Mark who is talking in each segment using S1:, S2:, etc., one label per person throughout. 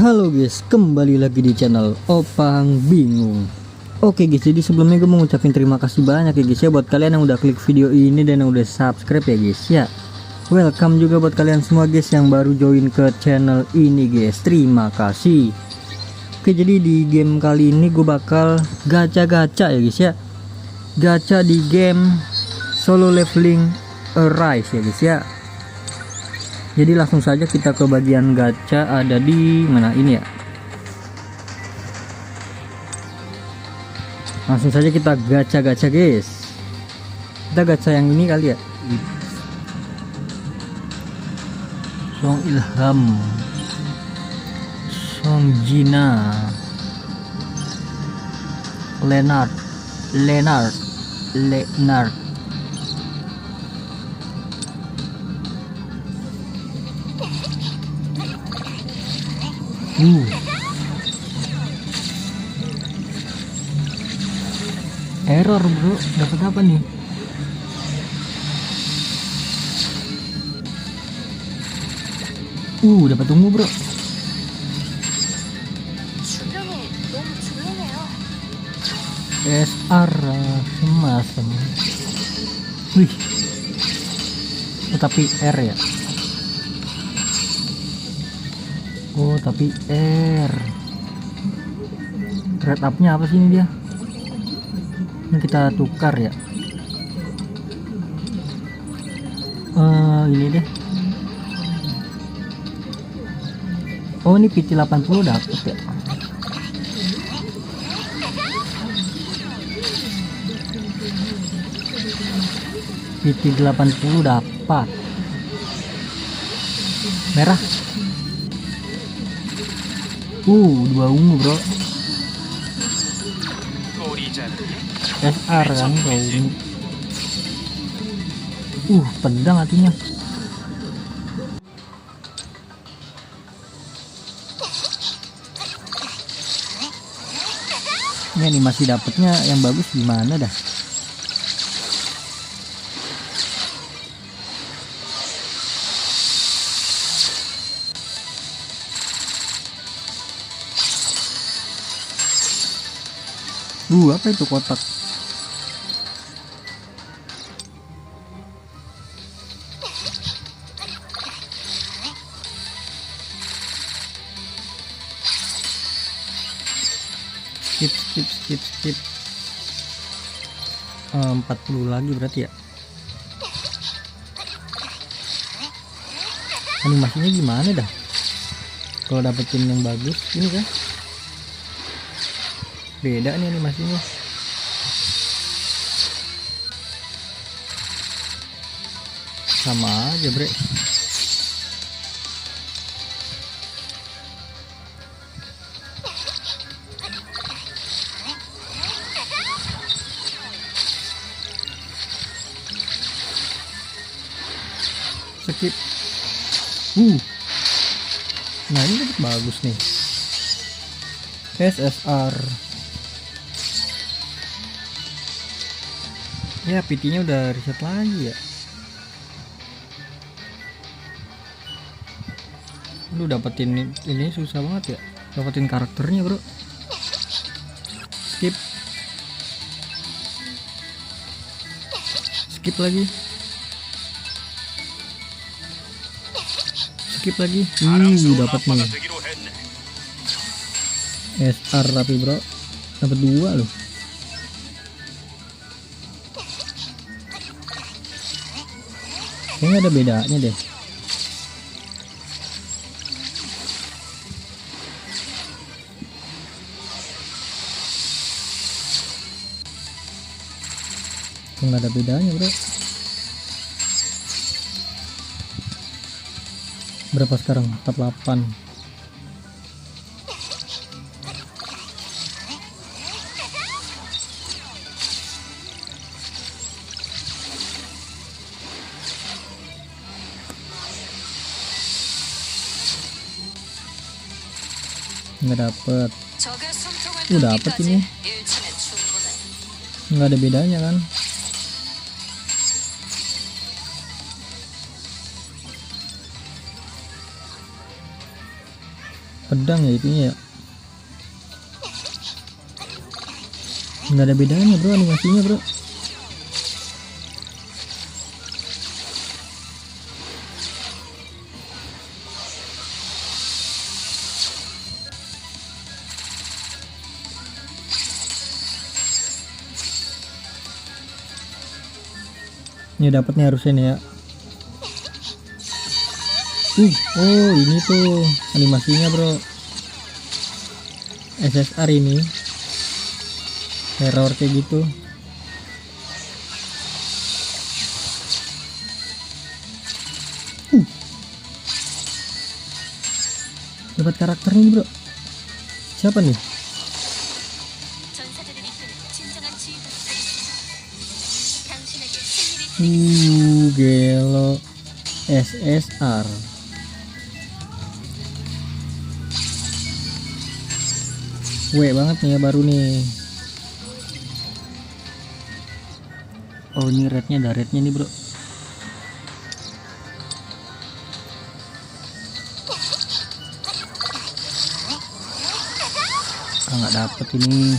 S1: Halo guys, kembali lagi di channel Opang Bingung. Oke guys, jadi sebelumnya gue mau ngucapin terima kasih banyak ya guys ya buat kalian yang udah klik video ini dan yang udah subscribe ya guys ya. Welcome juga buat kalian semua guys yang baru join ke channel ini guys. Terima kasih. Oke, jadi di game kali ini gue bakal gacha-gacha ya guys ya. Gacha di game Solo Leveling Arise ya guys ya. Jadi langsung saja kita ke bagian gacha, ada di mana ini ya. Langsung saja kita gacha-gacha guys. Kita gacha yang ini kali ya. Song Ilham, Song Jina, Leonard. Error bro, dapat apa nih? Dapat ungu bro. SR semacam. Wih. Tapi R ya. Tapi R. Trade up-nya apa sih ini dia? Ini kita tukar ya. Ini deh. Ini PT 80 dapet ya. PT 80 dapat. Merah. 2 ungu bro. SR kan ungu. Pedang hatinya. Ini animasi dapetnya yang bagus gimana dah? Apa itu kotak? Skip. 40 lagi berarti ya. Animasinya gimana dah? Kalau dapetin yang bagus ini kan beda nih animasinya. Sama aja bre. Skip. Nah ini dapat bagus nih. SSR. Ya PT nya udah reset lagi ya. Lu dapetin ini susah banget ya. Dapetin karakternya bro. Skip lagi. Dapat nih. SR tapi bro. Dapat 2 loh. Kayaknya ada bedanya deh. Nggak ada bedanya bro. Berapa sekarang? 48. Nggak dapet. Dapet ini. Nggak ada bedanya kan. pedang ya itunya ya. Nggak ada bedanya bro animasinya bro. Ini dapatnya harusnya nih ya. Oh ini tuh animasinya bro. SSR ini error kayak gitu. Dapat karakter nih bro. Siapa nih? Gelo SSR. Banget nih ya baru nih. Oh ini rednya ada rednya nih bro. Nggak dapet ini.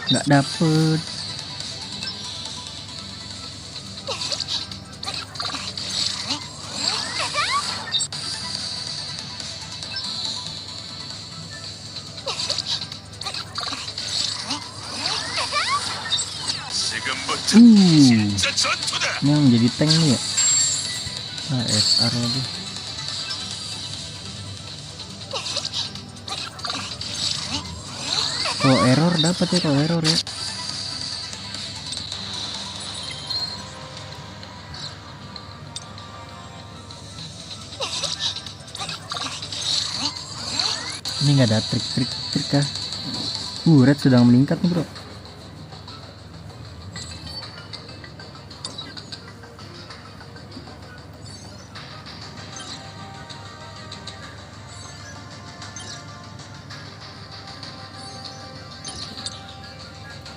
S1: Nggak dapet. Ini yang jadi tank nih ya. SR lagi. Kalau error dapat ya, kalau error ya. Ini nggak ada trik kah? Red sedang meningkat nih bro.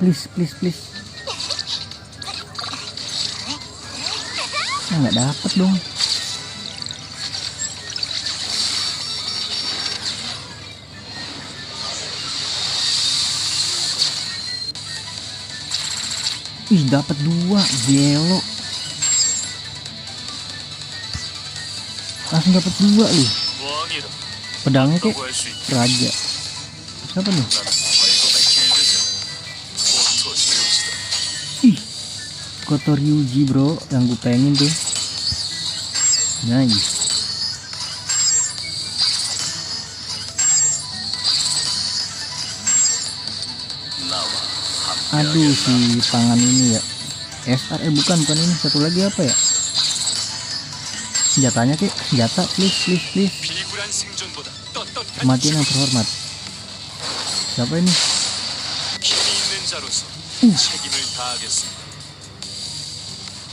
S1: Please. Nggak dapet dong. Dapat 2 gelo. Langsung dapat 2 loh. Pedangnya kayak raja. Siapa nih? Kotor Yuji bro, yang gue pengen tuh. Nice. Aduh si pangan ini ya. SR bukan ini, satu lagi apa ya? Senjatanya kayak senjata, please. Kematian yang terhormat. Siapa ini?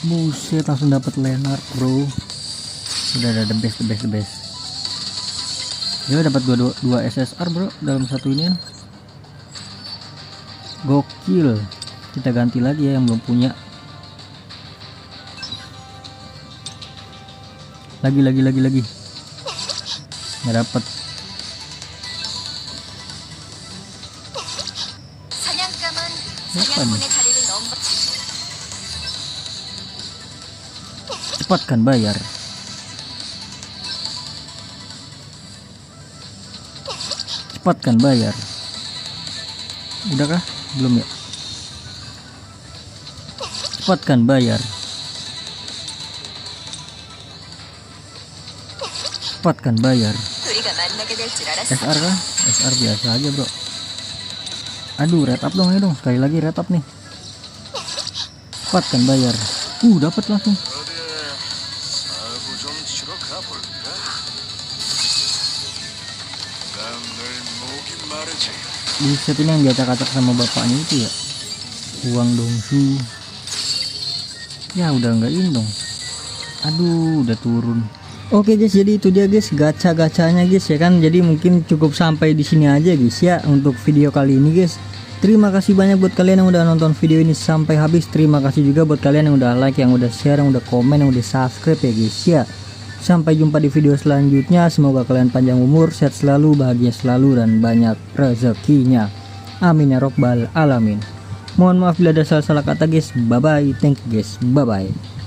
S1: Buset, langsung dapat Leonard bro. Udah the best. Ya dapat dua SSR bro dalam satu ini. Gokil. Kita ganti lagi ya yang belum punya. Lagi. Nggak dapat. Siapa nih? Cepatkan bayar. Udah kah? Belum ya? Cepatkan bayar. SR kah? SR biasa aja bro. Aduh, red up dong, ayo dong. Sekali lagi red up nih. Cepatkan bayar. Dapat langsung. Buset, ini yang diacak-acak sama bapaknya itu ya. Uang dong su. Ya udah enggak ini dong. Aduh, udah turun. Oke guys, jadi itu dia guys gacha-gachanya guys ya kan. Jadi mungkin cukup sampai di sini aja guys ya untuk video kali ini guys. Terima kasih banyak buat kalian yang udah nonton video ini sampai habis. Terima kasih juga buat kalian yang udah like, yang udah share, yang udah komen, yang udah subscribe ya guys ya. Sampai jumpa di video selanjutnya. Semoga kalian panjang umur, sehat selalu, bahagia selalu, dan banyak rezekinya. Amin ya robbal alamin. Mohon maaf bila ada salah-salah kata guys. Bye bye. Thank you guys. Bye bye.